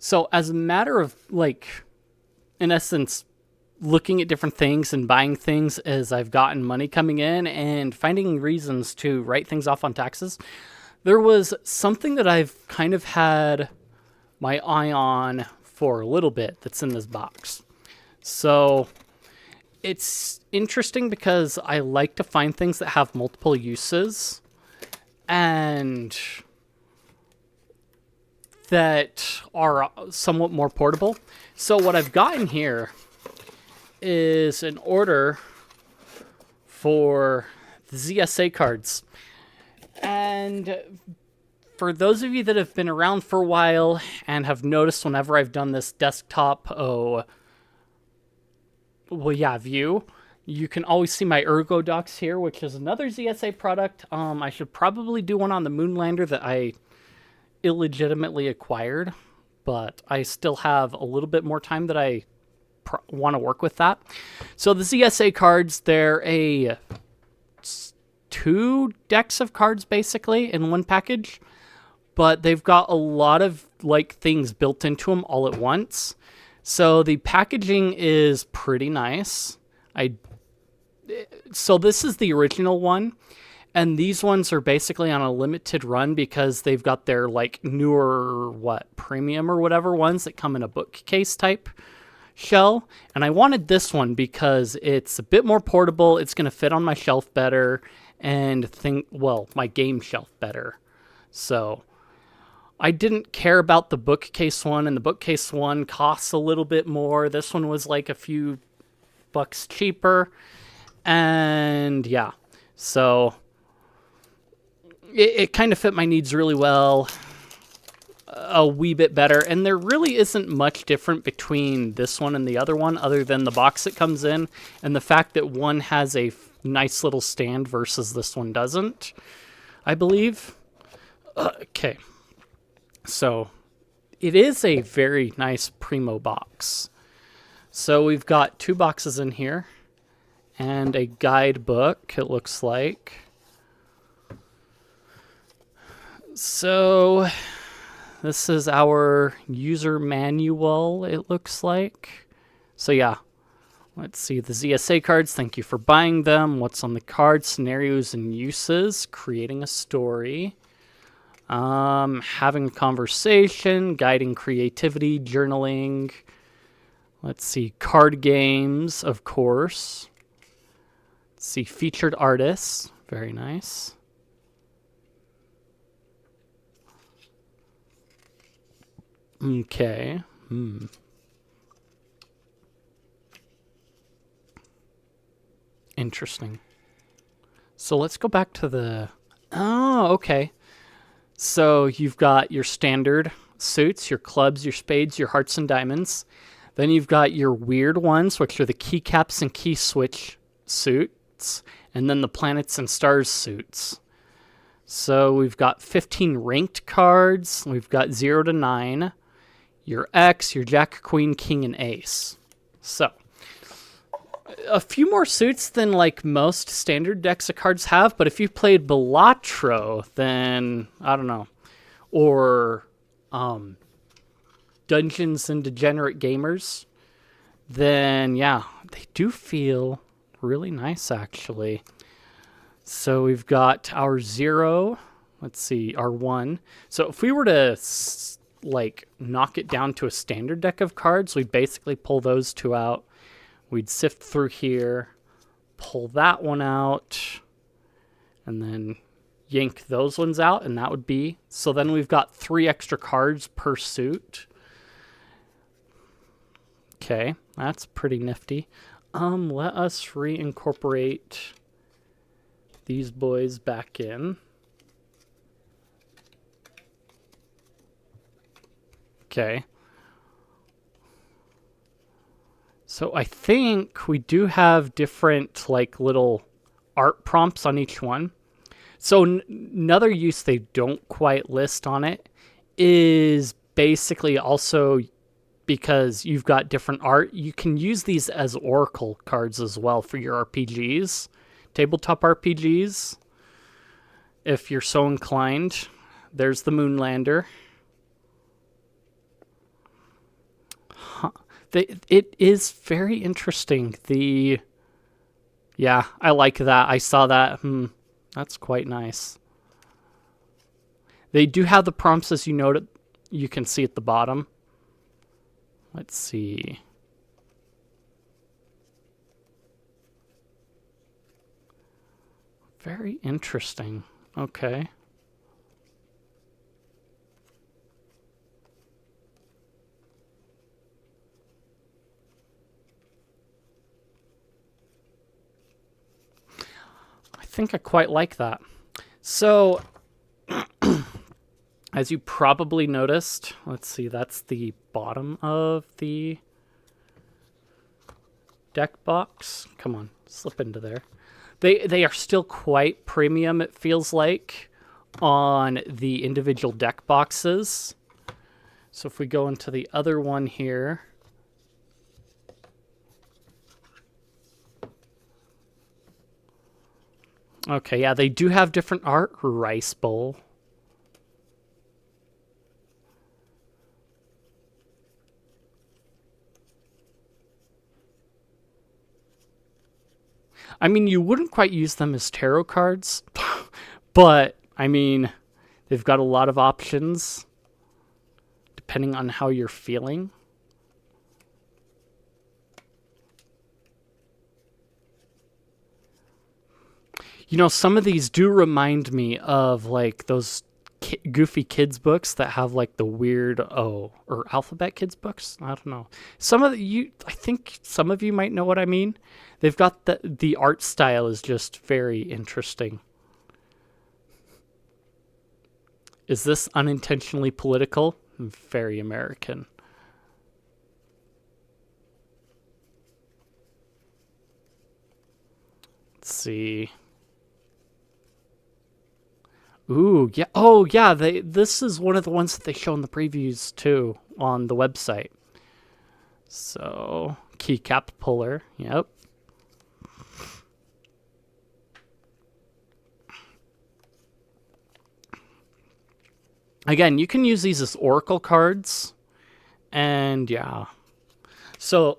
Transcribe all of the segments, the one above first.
So as a matter of, like, in essence, looking at different things and buying things as I've gotten money coming in and finding reasons to write things off on taxes, there was something that I've kind of had my eye on for a little bit that's in this box. So it's interesting because I like to find things that have multiple uses and that are somewhat more portable. So what I've gotten here is an order for the ZSA cards. And for those of you that have been around for a while and have noticed whenever I've done this desktop view, you can always see my Ergo Docs here, which is another ZSA product. I should probably do one on the Moonlander that I illegitimately acquired, but I still have a little bit more time that I want to work with that. So the ZSA cards, they're two decks of cards basically in one package, but they've got a lot of like things built into them all at once. So the packaging is pretty nice. So this is the original one, and these ones are basically on a limited run because they've got their like newer premium or whatever ones that come in a bookcase type shell. And I wanted this one because it's a bit more portable. It's going to fit on my shelf better and my game shelf better. So I didn't care about the bookcase one, and the bookcase one costs a little bit more. This one was like a few bucks cheaper. And yeah, so it kind of fit my needs really well, a wee bit better. And there really isn't much different between this one and the other one other than the box it comes in and the fact that one has a nice little stand versus this one doesn't, I believe. Okay. So it is a very nice primo box. So we've got 2 boxes in here and a guidebook, it looks like. So this is our user manual, it looks like. So yeah, let's see the ZSA cards. Thank you for buying them. What's on the card? Scenarios and uses. Creating a story. Having a conversation. Guiding creativity. Journaling. Let's see. Card games, of course. Let's see. Featured artists. Very nice. Okay. Interesting. So let's go back to the... Oh, okay. So you've got your standard suits, your clubs, your spades, your hearts and diamonds. Then you've got your weird ones, which are the keycaps and key switch suits. And then the planets and stars suits. So we've got 15 ranked cards. We've got 0 to 9. Your X, your Jack, Queen, King, and Ace. So a few more suits than like most standard decks of cards have, but if you played Balatro, then I don't know, or Dungeons and Degenerate Gamers, then yeah, they do feel really nice actually. So we've got our 0, let's see, our 1. So if we were to like knock it down to a standard deck of cards, we'd basically pull those 2 out. We'd sift through here, pull that one out, and then yank those ones out, and that would be... So then we've got 3 extra cards per suit. Okay, that's pretty nifty. Let us reincorporate these boys back in. Okay. So I think we do have different like little art prompts on each one. So another use they don't quite list on it is basically also because you've got different art, you can use these as oracle cards as well for your RPGs, tabletop RPGs, if you're so inclined. There's the Moonlander. It is very interesting. Yeah, I like that. I saw that. That's quite nice. They do have the prompts, as you noted. You can see at the bottom. Let's see. Very interesting. Okay. I think I quite like that. So, as you probably noticed, let's see, that's the bottom of the deck box. Come on, slip into there. They are still quite premium, it feels like, on the individual deck boxes. So if we go into the other one here, okay, yeah, they do have different art. Rice bowl. I mean, you wouldn't quite use them as tarot cards, but, I mean, they've got a lot of options depending on how you're feeling. You know, some of these do remind me of, like, those goofy kids books that have, like, the weird, or alphabet kids books. I don't know. I think some of you might know what I mean. They've got the art style is just very interesting. Is this unintentionally political? Very American. Let's see. Ooh, yeah. Oh, yeah. This is one of the ones that they show in the previews too on the website. So, keycap puller. Yep. Again, you can use these as oracle cards. And yeah. So,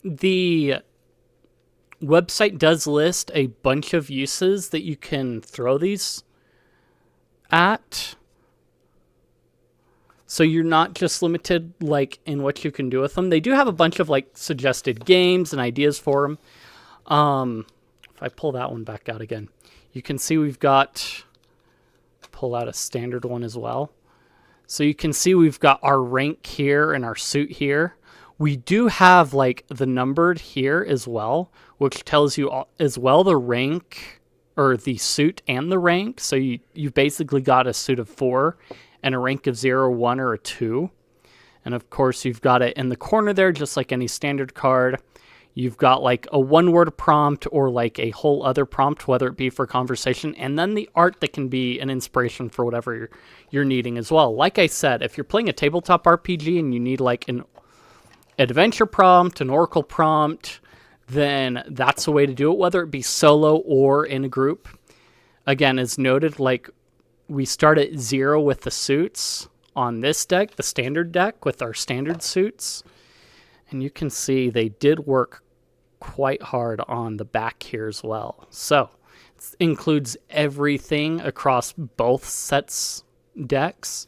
the website does list a bunch of uses that you can throw these at. So you're not just limited like in what you can do with them. They do have a bunch of like suggested games and ideas for them. If I pull that one back out again, you can see we've got, pull out a standard one as well. So you can see we've got our rank here and our suit here. We do have like the numbered here as well, which tells you as well the rank or the suit and the rank. So you've basically got a suit of 4 and a rank of 0, 1, or a 2. And of course you've got it in the corner there, just like any standard card. You've got like a 1-word prompt or like a whole other prompt, whether it be for conversation, and then the art that can be an inspiration for whatever you're needing as well. Like I said, if you're playing a tabletop RPG and you need like an adventure prompt, an oracle prompt, then that's a way to do it, whether it be solo or in a group. Again, as noted, like we start at 0 with the suits on this deck, the standard deck with our standard suits. And you can see they did work quite hard on the back here as well. So it includes everything across both sets decks.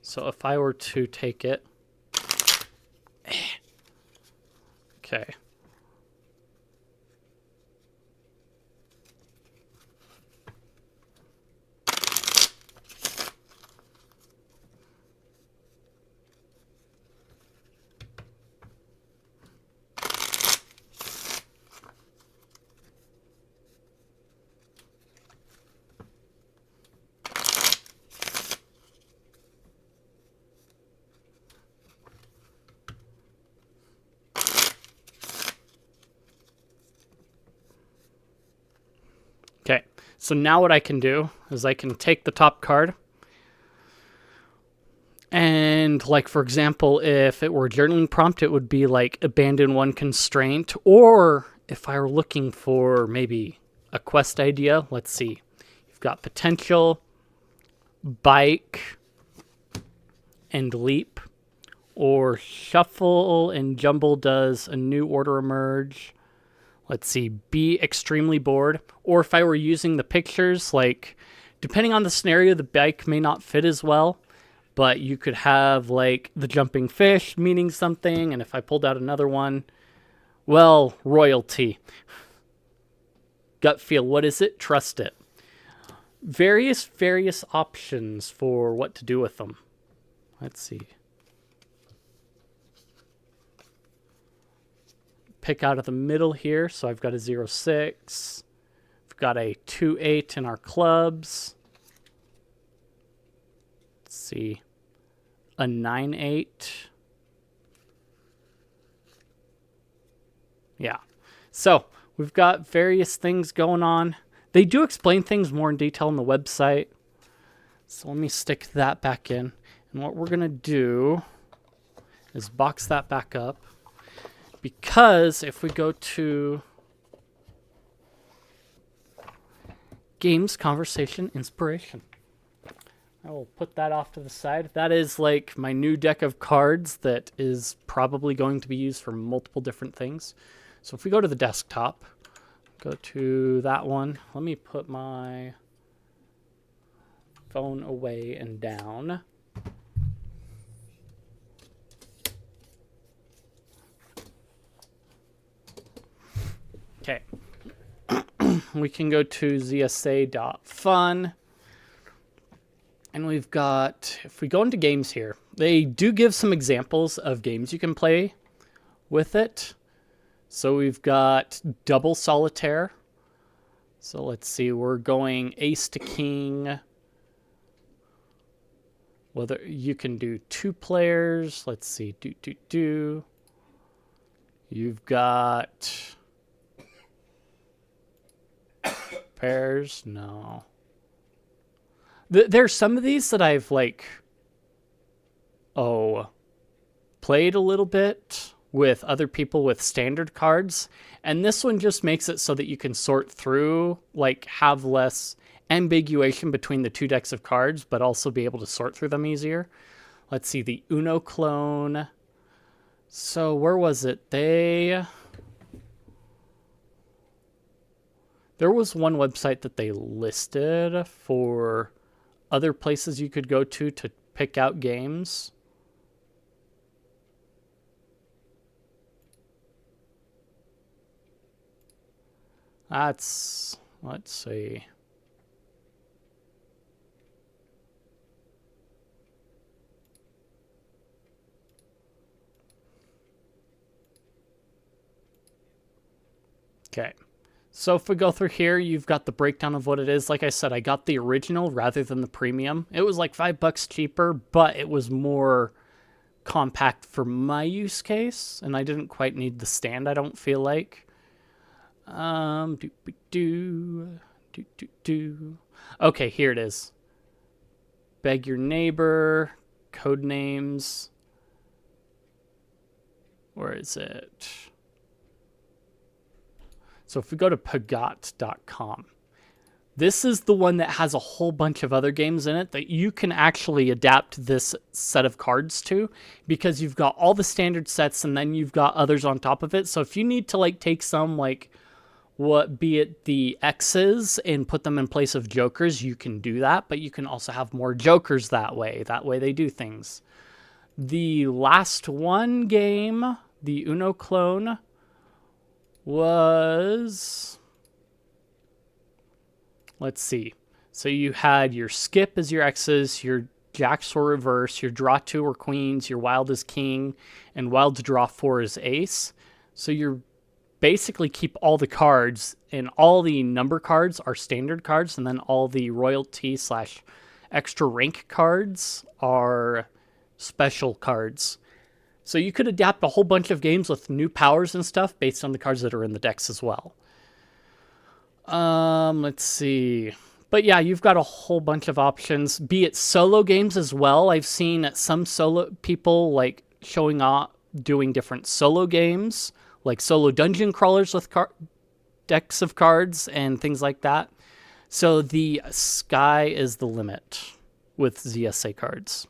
So if I were to take it, okay. Okay, so now what I can do is I can take the top card and, like, for example, if it were a journaling prompt, it would be like abandon one constraint, or if I were looking for maybe a quest idea, let's see, you've got potential, bike, and leap, Or Shuffle and Jumble does a new order emerge. Let's see, be extremely bored. Or if I were using the pictures, like, depending on the scenario, the bike may not fit as well. But you could have, like, the jumping fish meaning something. And if I pulled out another one, well, royalty. Gut feel, what is it? Trust it. Various options for what to do with them. Let's see. Pick out of the middle here. So I've got a 0-6. We've got a 2-8 in our clubs. Let's see. A 9-8. Yeah. So we've got various things going on. They do explain things more in detail on the website. So let me stick that back in. And what we're going to do is box that back up. Because if we go to Games, Conversation, Inspiration, I will put that off to the side. That is like my new deck of cards that is probably going to be used for multiple different things. So if we go to the desktop, go to that one. Let me put my phone away and down. Okay. We can go to zsa.fun. And we've got, if we go into games here, they do give some examples of games you can play with it. So we've got double solitaire. So let's see, we're going ace to king. Whether you can do 2 players. Let's see, You've got pairs. No. There's some of these that I've played a little bit with other people with standard cards, and this one just makes it so that you can sort through, like have less ambiguation between the 2 decks of cards, but also be able to sort through them easier. Let's see, the Uno clone. So where was it? There was one website that they listed for other places you could go to pick out games. Let's see. Okay. So if we go through here, you've got the breakdown of what it is. Like I said, I got the original rather than the premium. It was like $5 cheaper, but it was more compact for my use case, and I didn't quite need the stand, I don't feel like. Okay, here it is. Beg your neighbor, code names. Where is it? So if we go to pagot.com, this is the one that has a whole bunch of other games in it that you can actually adapt this set of cards to, because you've got all the standard sets and then you've got others on top of it. So if you need to take some be it the X's and put them in place of jokers, you can do that, but you can also have more jokers that way. That way they do things. The last one game, the Uno clone, was, let's see. So you had your skip as your X's, your jacks or reverse, your draw 2 or queens, your wild is king, and wild to draw 4 is ace. So you're basically keep all the cards, and all the number cards are standard cards, and then all the royalty / extra rank cards are special cards. So you could adapt a whole bunch of games with new powers and stuff based on the cards that are in the decks as well. Let's see. But yeah, you've got a whole bunch of options, be it solo games as well. I've seen some solo people showing off doing different solo games, like solo dungeon crawlers with decks of cards and things like that. So the sky is the limit with ZSA cards.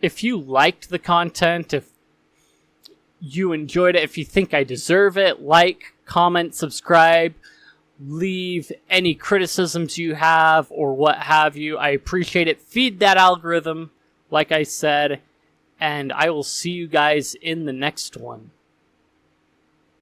if you liked the content, if you enjoyed it, if you think I deserve it, like, comment, subscribe, leave any criticisms you have or what have you. I appreciate it. Feed that algorithm, like I said, and I will see you guys in the next one.